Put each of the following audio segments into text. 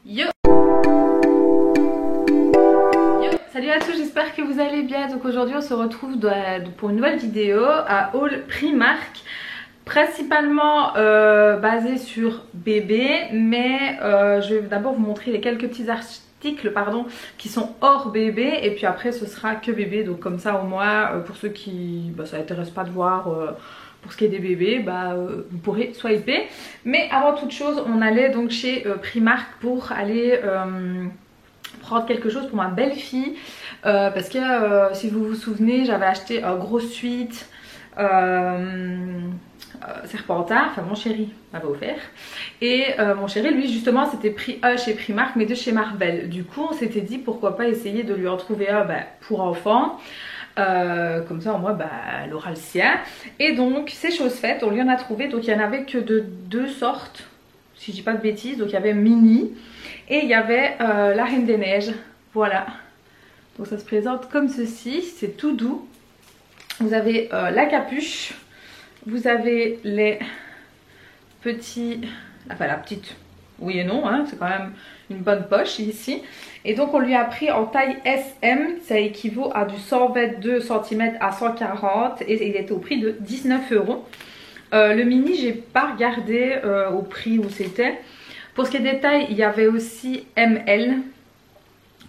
Yo! Salut à tous, j'espère que vous allez bien. Donc aujourd'hui on se retrouve pour une nouvelle vidéo à haul Primark, principalement basée sur bébé, mais je vais d'abord vous montrer les quelques petits articles qui sont hors bébé, et puis après ce sera que bébé, donc comme ça au moins pour ceux qui ça n'intéresse pas de voir pour ce qui est des bébés, vous pourrez swiper. Mais avant toute chose, on allait donc chez Primark pour aller prendre quelque chose pour ma belle-fille, parce que si vous vous souvenez, j'avais acheté un gros suite Serpentard, enfin mon chéri m'avait offert, et mon chéri lui justement s'était pris un chez Primark mais deux chez Marvel. Du coup on s'était dit pourquoi pas essayer de lui en trouver un pour enfant, comme ça au moins elle aura le sien. Et donc c'est chose faite, on lui en a trouvé. Donc il y en avait que de deux sortes si je dis pas de bêtises. Donc il y avait mini et il y avait la Reine des Neiges, voilà. Donc ça se présente comme ceci, c'est tout doux. Vous avez la capuche, vous avez les petits, enfin la petite, oui et non, hein, c'est quand même une bonne poche ici. Et donc on lui a pris en taille SM, ça équivaut à du 122 cm à 140 et il était au prix de 19 €. Le mini, j'ai pas regardé au prix où c'était. Pour ce qui est des tailles, il y avait aussi ML,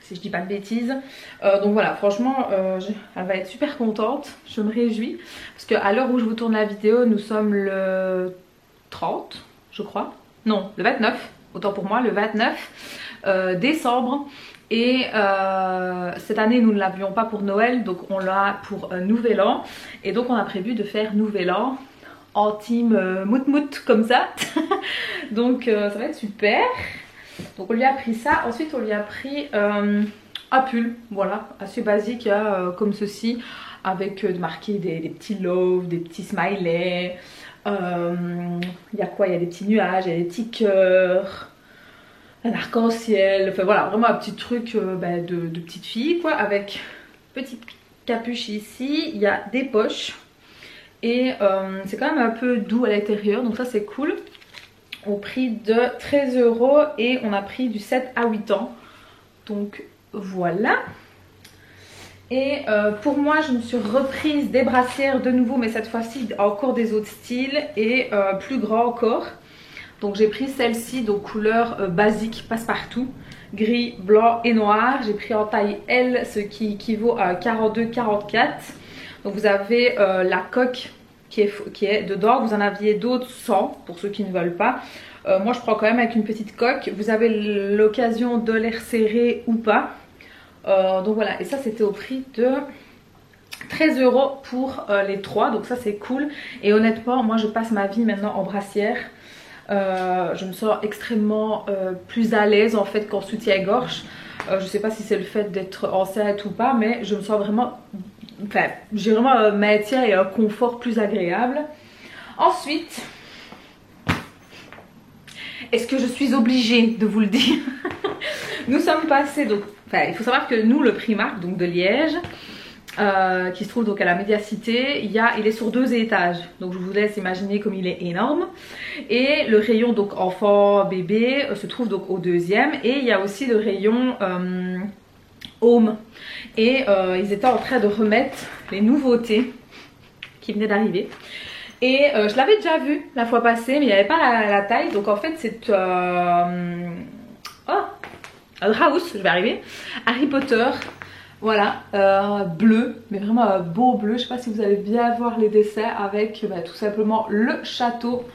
si je dis pas de bêtises. Donc voilà, franchement elle va être super contente, je me réjouis, parce qu'à l'heure où je vous tourne la vidéo, nous sommes le 30 je crois, non le 29, autant pour moi, le 29 décembre. Et cette année nous ne l'avions pas pour Noël, donc on l'a pour Nouvel An. Et donc on a prévu de faire Nouvel An en team mout comme ça. Donc ça va être super. Donc on lui a pris ça. Ensuite on lui a pris un pull, voilà, assez basique, comme ceci, avec marqué des petits love, des petits smileys. Il y a quoi? Il y a des petits nuages, il y a des petits cœurs, un arc-en-ciel, enfin voilà, vraiment un petit truc de petite fille quoi, avec petite capuche ici. Il y a des poches et c'est quand même un peu doux à l'intérieur, donc ça c'est cool. Au prix de 13 € et on a pris du 7 à 8 ans, donc voilà. Et pour moi je me suis reprise des brassières de nouveau, mais cette fois-ci encore des autres styles et plus grand encore. Donc j'ai pris celle-ci, donc couleur basique passe-partout, gris, blanc et noir. J'ai pris en taille L, ce qui équivaut à 42-44. Donc vous avez la coque qui est dedans. Vous en aviez d'autres sans, pour ceux qui ne veulent pas. Moi je prends quand même avec une petite coque. Vous avez l'occasion de les resserrer ou pas. Donc voilà, et ça c'était au prix de 13 € pour les trois, donc ça c'est cool. Et honnêtement moi je passe ma vie maintenant en brassière. Je me sens extrêmement plus à l'aise en fait qu'en soutien-gorge. Je sais pas si c'est le fait d'être enceinte ou pas, mais je me sens vraiment, enfin j'ai vraiment un maintien et un confort plus agréable. Ensuite, est-ce que je suis obligée de vous le dire? Nous sommes passés, donc il faut savoir que nous le Primark donc de Liège, qui se trouve donc à la Médiacité, il est sur 2 étages, donc je vous laisse imaginer comme il est énorme. Et le rayon donc enfant bébé se trouve donc au 2e, et il y a aussi le rayon home. Et ils étaient en train de remettre les nouveautés qui venaient d'arriver. Et je l'avais déjà vu la fois passée, mais il n'y avait pas la taille. Donc en fait c'est House, je vais arriver, Harry Potter. Voilà, bleu, mais vraiment un beau bleu. Je sais pas si vous allez bien voir les dessins avec tout simplement le château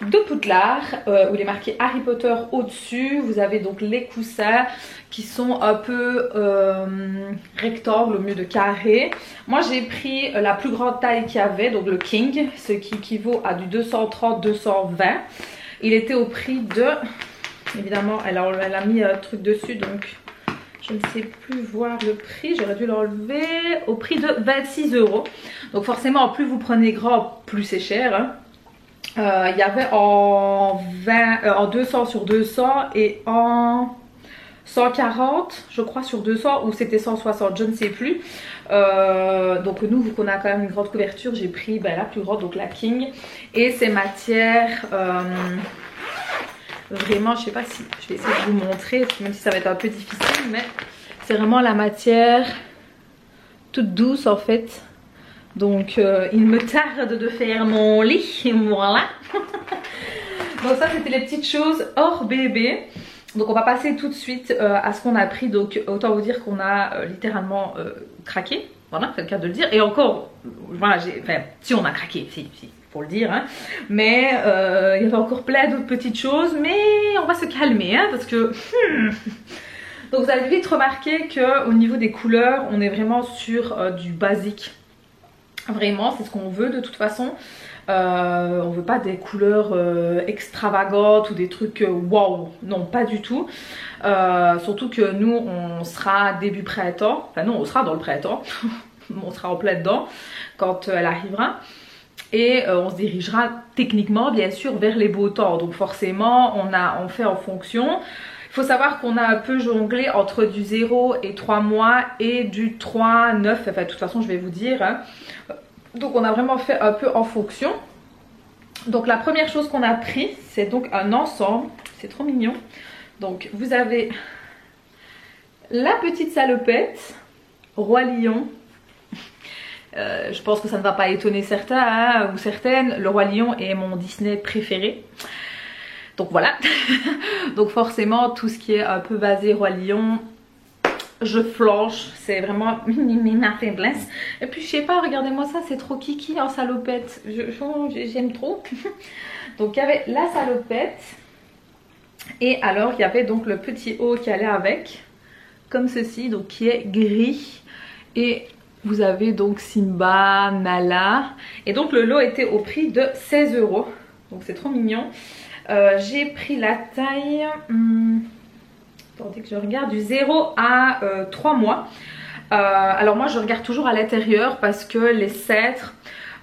de Poudlard, où il est marqué Harry Potter au-dessus. Vous avez donc les coussins qui sont un peu rectangles au mieux de carré. Moi j'ai pris la plus grande taille qu'il y avait, donc le King, ce qui équivaut à du 230-220. Il était au prix de, évidemment elle a mis un truc dessus, donc je ne sais plus voir le prix, j'aurais dû l'enlever, au prix de 26 €. Donc forcément, plus vous prenez grand, plus c'est cher. Hein. Il y avait en 200 sur 200 et en 140, je crois, sur 200, ou c'était 160, je ne sais plus. Donc nous, vu qu'on a quand même une grande couverture, j'ai pris la plus grande, donc la King. Et c'est matière Vraiment, je sais pas si je vais essayer de vous montrer, même si ça va être un peu difficile, mais c'est vraiment la matière toute douce en fait. Donc il me tarde de faire mon lit, voilà. Donc ça c'était les petites choses hors bébé. Donc on va passer tout de suite à ce qu'on a pris. Donc autant vous dire qu'on a littéralement craqué. Voilà, c'est le cas de le dire. Et encore, voilà, enfin, si on a craqué, si, pour le dire. Hein. Mais il y avait encore plein d'autres petites choses. Mais on va se calmer, hein, parce que... Donc vous allez vite remarquer qu'au niveau des couleurs, on est vraiment sur du basique. Vraiment, c'est ce qu'on veut de toute façon. On veut pas des couleurs extravagantes ou des trucs waouh, non pas du tout. Surtout que nous on sera début printemps, enfin non on sera dans le printemps, on sera en plein dedans quand elle arrivera. Et on se dirigera techniquement bien sûr vers les beaux temps. Donc forcément on fait en fonction. Il faut savoir qu'on a un peu jonglé entre du 0 et 3 mois et du 3, 9, enfin de toute façon je vais vous dire. Hein. Donc on a vraiment fait un peu en fonction. Donc la première chose qu'on a pris, c'est donc un ensemble. C'est trop mignon. Donc vous avez la petite salopette, Roi Lion. Je pense que ça ne va pas étonner certains hein, ou certaines. Le Roi Lion est mon Disney préféré. Donc voilà. Donc forcément tout ce qui est un peu basé Roi Lion, je flanche, c'est vraiment ma faiblesse. Et puis je sais pas, regardez-moi ça, c'est trop kiki en salopette, j'aime trop. Donc il y avait la salopette et alors il y avait donc le petit haut qui allait avec, comme ceci, donc qui est gris. Et vous avez donc Simba, Nala, et donc le lot était au prix de 16 €, donc c'est trop mignon. J'ai pris la taille... Attendez que je regarde, du 0 à 3 mois. Alors moi je regarde toujours à l'intérieur parce que les cètres,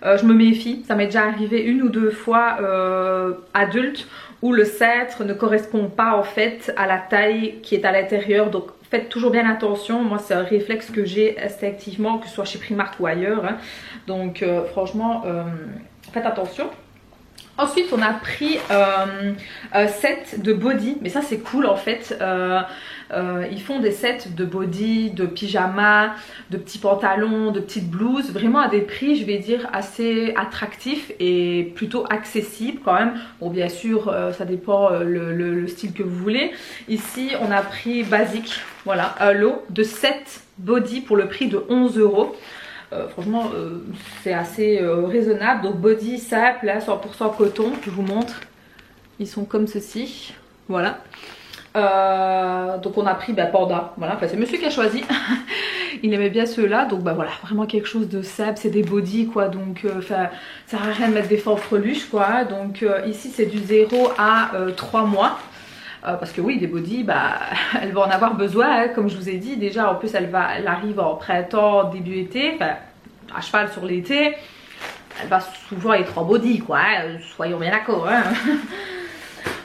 je me méfie. Ça m'est déjà arrivé une ou deux fois adulte où le cètre ne correspond pas en fait à la taille qui est à l'intérieur. Donc faites toujours bien attention. Moi c'est un réflexe que j'ai instinctivement, que ce soit chez Primark ou ailleurs. Hein. Donc franchement faites attention. Ensuite on a pris un set de body, mais ça c'est cool en fait. Ils font des sets de body, de pyjama, de petits pantalons, de petites blouses, vraiment à des prix je vais dire assez attractifs et plutôt accessibles quand même. Bon bien sûr ça dépend le style que vous voulez. Ici on a pris basique, voilà, un lot de 7 body pour le prix de 11 €. Franchement c'est assez raisonnable. Donc body simple, là, 100% coton, je vous montre. Ils sont comme ceci, voilà. Donc on a pris Panda, voilà, enfin, c'est monsieur qui a choisi. Il aimait bien ceux-là, donc bah voilà, vraiment quelque chose de simple, c'est des body quoi, donc ça sert à rien de mettre des fanfreluches quoi. Donc ici c'est du 0 à 3 mois. Parce que oui, des body, bah, elle va en avoir besoin, hein, comme je vous ai dit. Déjà, en plus, elle arrive en printemps, début été, enfin, à cheval sur l'été. Elle va souvent être en body, quoi, hein, soyons bien d'accord. Hein.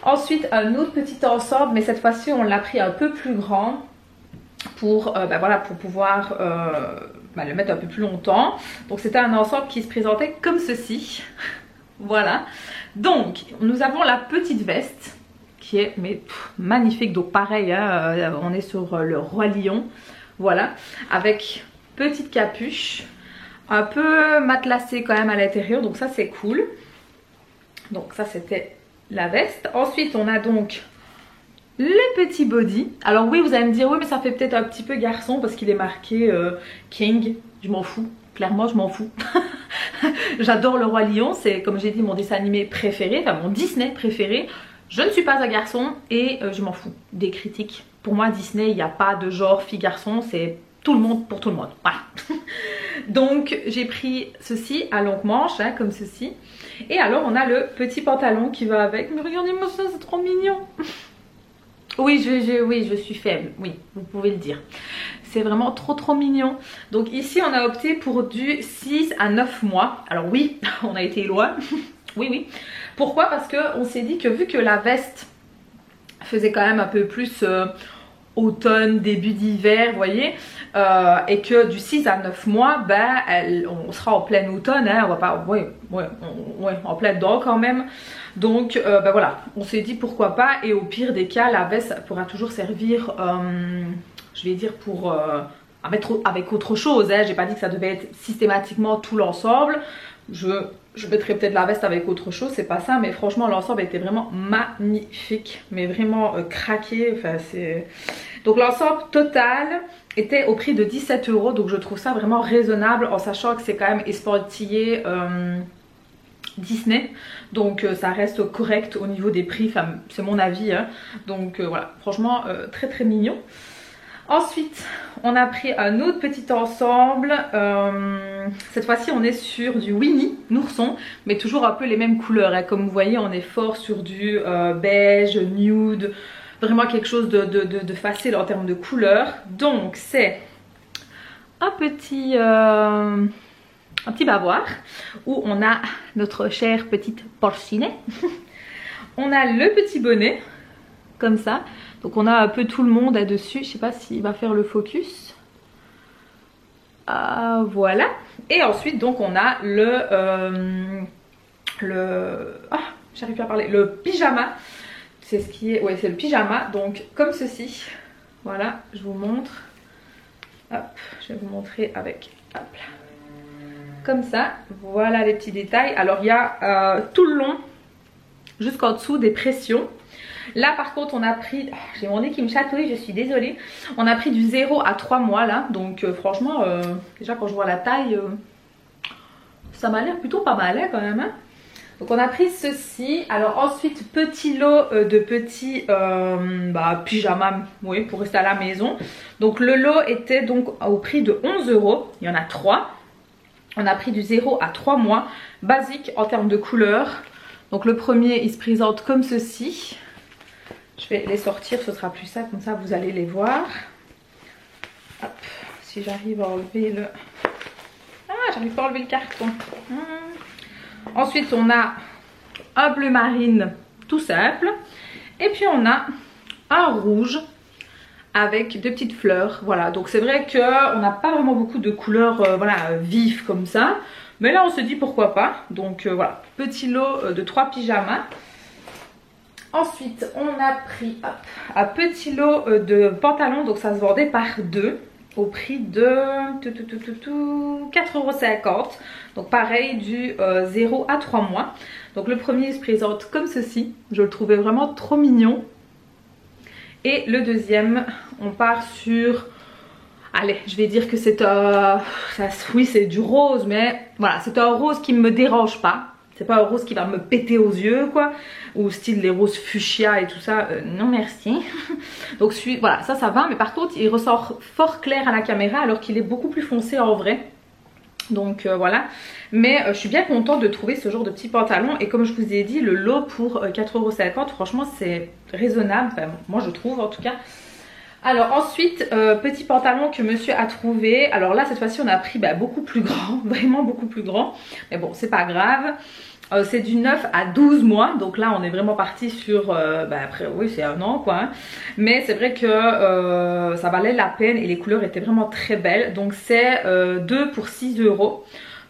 Ensuite, un autre petit ensemble, mais cette fois-ci, on l'a pris un peu plus grand pour, bah, voilà, pour pouvoir le mettre un peu plus longtemps. Donc, c'était un ensemble qui se présentait comme ceci. Voilà. Donc, nous avons la petite veste qui est magnifique, donc pareil hein, on est sur le Roi Lion, voilà, avec petite capuche, un peu matelassé quand même à l'intérieur, donc ça c'est cool. Donc ça c'était la veste. Ensuite on a donc les petits body. Alors oui vous allez me dire oui mais ça fait peut-être un petit peu garçon parce qu'il est marqué King, je m'en fous. Clairement je m'en fous. J'adore le Roi Lion, c'est comme j'ai dit mon dessin animé préféré, enfin mon Disney préféré. Je ne suis pas un garçon et je m'en fous des critiques. Pour moi Disney il n'y a pas de genre fille-garçon, c'est tout le monde pour tout le monde. Voilà. Donc j'ai pris ceci à longue manche hein, comme ceci. Et alors on a le petit pantalon qui va avec. Mais regardez-moi ça, c'est trop mignon. Oui je suis faible, oui vous pouvez le dire. C'est vraiment trop mignon. Donc ici on a opté pour du 6 à 9 mois. Alors oui on a été loin. Oui. Pourquoi? Parce qu'on s'est dit que vu que la veste faisait quand même un peu plus automne, début d'hiver, vous voyez, et que du 6 à 9 mois, ben, on sera en plein automne, hein, on va pas, ouais, en plein dedans quand même. Donc ben voilà, on s'est dit pourquoi pas, et au pire des cas, la veste pourra toujours servir, je vais dire pour à mettre avec autre chose, hein. J'ai pas dit que ça devait être systématiquement tout l'ensemble. Je mettrais peut-être la veste avec autre chose, c'est pas ça, mais franchement l'ensemble était vraiment magnifique, mais vraiment craqué, enfin c'est... Donc l'ensemble total était au prix de 17 €, donc je trouve ça vraiment raisonnable en sachant que c'est quand même estampillé Disney, donc ça reste correct au niveau des prix, enfin c'est mon avis, hein. Donc voilà, franchement très très mignon. Ensuite, on a pris un autre petit ensemble. Cette fois-ci, on est sur du Winnie, Nourson, mais toujours un peu les mêmes couleurs, hein. Comme vous voyez, on est fort sur du beige, nude, vraiment quelque chose de facile en termes de couleurs. Donc, c'est un petit bavoir où on a notre chère petite porcinet. On a le petit bonnet, comme ça. Donc on a un peu tout le monde là-dessus. Je sais pas s'il va faire le focus. Voilà. Et ensuite donc on a j'arrive plus à parler. Le pyjama. C'est ce qui est. Ouais, c'est le pyjama. Donc comme ceci. Voilà, je vous montre. Hop, je vais vous montrer avec. Hop là. Comme ça. Voilà les petits détails. Alors il y a tout le long jusqu'en dessous des pressions. Là par contre on a pris, j'ai mon nez qui me chatouille, je suis désolée. On a pris du 0 à 3 mois là. Donc franchement déjà quand je vois la taille ça m'a l'air plutôt pas mal, hein, quand même, hein. Donc on a pris ceci. Alors ensuite petit lot de petits pyjamas, oui, pour rester à la maison. Donc le lot était donc au prix de 11 €. Il y en a 3. On a pris du 0 à 3 mois. Basique en termes de couleurs. Donc le premier il se présente comme ceci. Je vais les sortir, ce sera plus simple, comme ça vous allez les voir. Hop, si j'arrive à enlever le... Ah, j'arrive pas à enlever le carton. Ensuite, on a un bleu marine tout simple. Et puis on a un rouge avec deux petites fleurs. Voilà, donc c'est vrai qu'on n'a pas vraiment beaucoup de couleurs vives comme ça. Mais là, on se dit pourquoi pas. Donc voilà, petit lot de 3 pyjamas. Ensuite, on a pris un petit lot de pantalons, donc ça se vendait par 2 au prix de 4,50 €. Donc pareil, du 0 à 3 mois. Donc le premier se présente comme ceci, je le trouvais vraiment trop mignon. Et le deuxième, on part sur... Allez, je vais dire que c'est oui, c'est du rose, mais voilà, c'est un rose qui ne me dérange pas. C'est pas un rose qui va me péter aux yeux, quoi. Ou style les roses fuchsia et tout ça. Non merci. Donc voilà, ça va. Mais par contre, il ressort fort clair à la caméra alors qu'il est beaucoup plus foncé en vrai. Donc voilà. Mais je suis bien contente de trouver ce genre de petits pantalons. Et comme je vous ai dit, le lot pour 4,50 €, franchement, c'est raisonnable. Enfin, moi, je trouve en tout cas. Alors ensuite, petit pantalon que monsieur a trouvé. Alors là, cette fois-ci, on a pris beaucoup plus grand. Vraiment beaucoup plus grand. Mais bon, c'est pas grave. C'est du 9 à 12 mois. Donc là, on est vraiment parti sur... après, oui, c'est 1 an, quoi. Hein. Mais c'est vrai que ça valait la peine. Et les couleurs étaient vraiment très belles. Donc c'est 2 pour 6 €.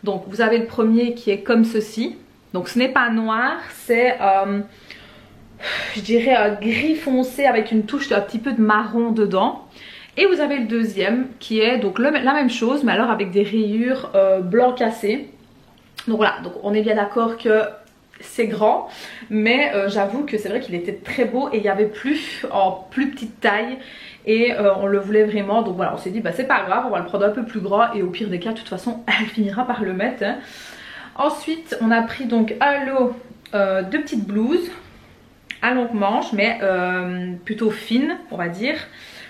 Donc vous avez le premier qui est comme ceci. Donc ce n'est pas noir. C'est... je dirais un gris foncé avec une touche un petit peu de marron dedans. Et vous avez le deuxième qui est donc la même chose, mais alors avec des rayures blanc cassé. Donc voilà, donc on est bien d'accord que c'est grand, mais j'avoue que c'est vrai qu'il était très beau et il y avait plus en plus petite taille et on le voulait vraiment. Donc voilà, on s'est dit c'est pas grave, on va le prendre un peu plus grand et au pire des cas, de toute façon, elle finira par le mettre. Hein. Ensuite, on a pris donc un lot de petites blouses à longue manche, mais plutôt fine, on va dire,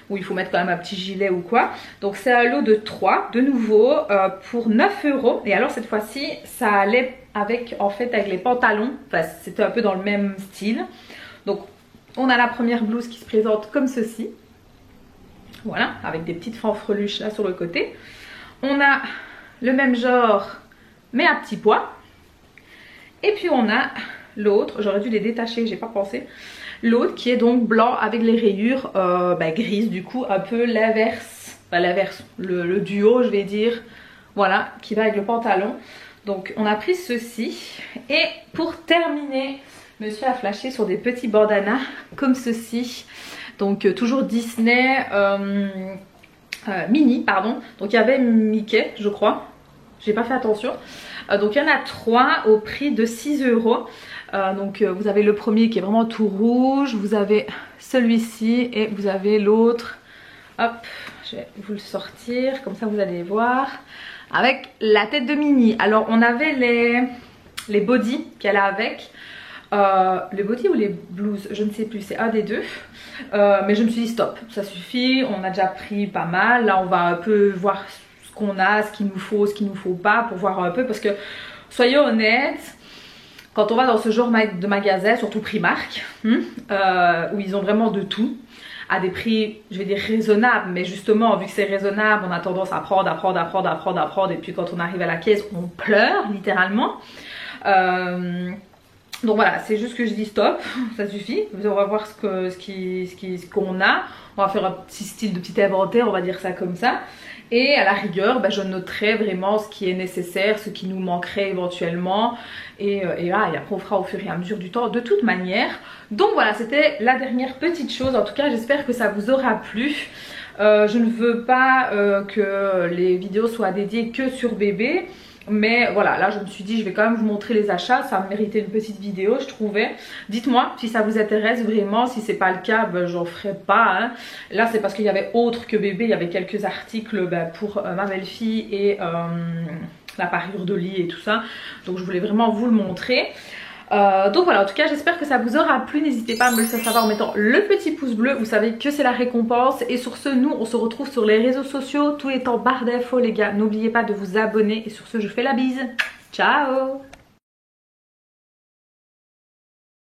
où il faut mettre quand même un petit gilet ou quoi. Donc c'est un lot de 3 de nouveau pour 9 €. Et alors cette fois-ci ça allait avec avec les pantalons, enfin c'était un peu dans le même style. Donc on a la première blouse qui se présente comme ceci, voilà, avec des petites fanfreluches là sur le côté. On a le même genre mais à petits pois. Et puis on a l'autre, j'aurais dû les détacher, j'ai pas pensé. L'autre qui est donc blanc avec les rayures grises, du coup un peu l'inverse, le duo je vais dire, voilà, qui va avec le pantalon. Donc on a pris ceci. Et pour terminer, monsieur a flashé sur des petits bandanas comme ceci. Donc toujours Disney mini, pardon. Donc il y avait Mickey, je crois. J'ai pas fait attention. Donc il y en a 3 au prix de 6 €. Donc vous avez le premier qui est vraiment tout rouge. Vous avez celui-ci et vous avez l'autre. Hop, je vais vous le sortir. Comme ça vous allez voir. Avec la tête de Minnie. Alors on avait les bodys qu'elle a avec. Les bodys ou les blouses, je ne sais plus, c'est un des deux. Mais je me suis dit stop, ça suffit, on a déjà pris pas mal. Là on va un peu voir ce qu'on a, ce qu'il nous faut, ce qu'il nous faut pas, pour voir un peu. Parce que soyons honnêtes, quand on va dans ce genre de magasin, surtout Primark, où ils ont vraiment de tout, à des prix, je vais dire raisonnables, mais justement vu que c'est raisonnable, on a tendance à prendre, et puis quand on arrive à la caisse, on pleure littéralement. Donc voilà, c'est juste que je dis stop, ça suffit. On va voir ce qu'on a. On va faire un petit style de petit inventaire, on va dire ça comme ça. Et à la rigueur, je noterai vraiment ce qui est nécessaire, ce qui nous manquerait éventuellement. Et après on fera au fur et à mesure du temps de toute manière. Donc voilà, c'était la dernière petite chose. En tout cas, j'espère que ça vous aura plu. Je ne veux pas que les vidéos soient dédiées que sur bébé. Mais voilà, là je me suis dit je vais quand même vous montrer les achats, ça méritait une petite vidéo je trouvais. Dites-moi si ça vous intéresse vraiment, si c'est pas le cas j'en ferai pas hein. Là c'est parce qu'il y avait autre que bébé, il y avait quelques articles pour ma belle-fille et la parure de lit et tout ça. Donc je voulais vraiment vous le montrer. Donc voilà, en tout cas j'espère que ça vous aura plu. N'hésitez pas à me le faire savoir en mettant le petit pouce bleu, vous savez que c'est la récompense. Et sur ce, nous on se retrouve sur les réseaux sociaux, tout est en barre d'infos les gars. N'oubliez pas de vous abonner et sur ce je fais la bise. Ciao.